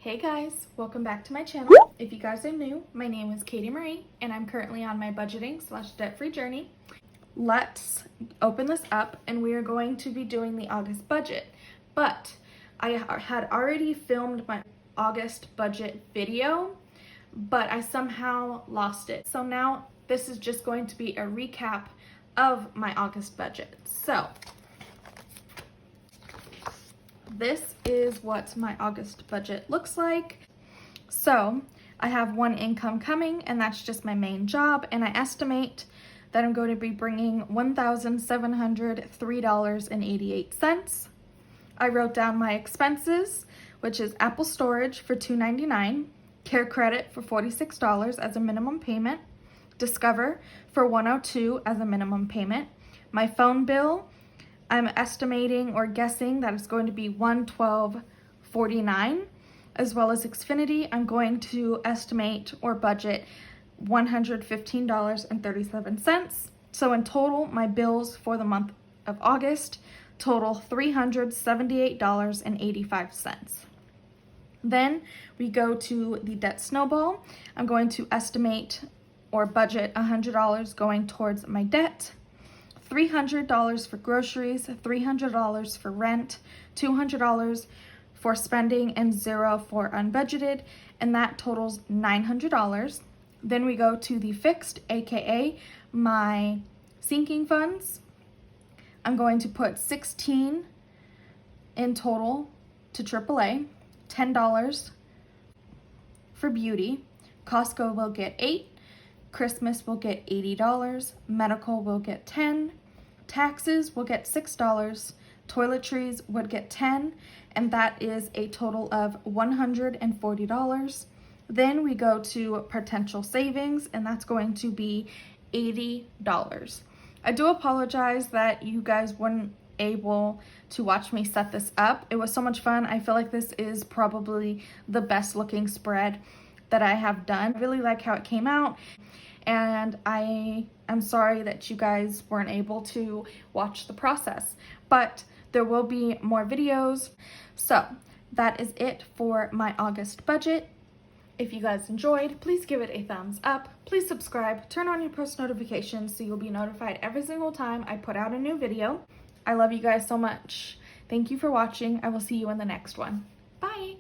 Hey guys, welcome back to my channel. If you guys are new, my name is Katie Marie and I'm currently on my budgeting / debt-free journey. Let's open this up and we are going to be doing the August budget. But I had already filmed my August budget video, but I somehow lost it. So now this is just going to be a recap of my August budget. So this is what my August budget looks like. So I have one income coming and that's just my main job, and I estimate that I'm going to be bringing $1,703.88. I wrote down my expenses, which is Apple storage for $2.99, care credit for $46 as a minimum payment, Discover for $102 as a minimum payment, my phone bill, I'm estimating or guessing that it's going to be $112.49, as well as Xfinity. I'm going to estimate or budget $115.37. So in total, my bills for the month of August total $378.85. Then we go to the debt snowball. I'm going to estimate or budget $100 going towards my debt, $300 for groceries, $300 for rent, $200 for spending, and $0 for unbudgeted, and that totals $900. Then we go to the fixed, aka my sinking funds. I'm going to put $16 in total to AAA, $10 for beauty, Costco will get $8, Christmas will get $80, medical will get $10, taxes will get $6, toiletries would get $10, and that is a total of $140. Then we go to potential savings, and that's going to be $80. I do apologize that you guys weren't able to watch me set this up. It was so much fun. I feel like this is probably the best looking spread that I have done. I really like how it came out, and I am sorry that you guys weren't able to watch the process, but there will be more videos. So that is it for my August budget. If you guys enjoyed, please give it a thumbs up. Please subscribe, turn on your post notifications so you'll be notified every single time I put out a new video. I love you guys so much. Thank you for watching. I will see you in the next one. Bye.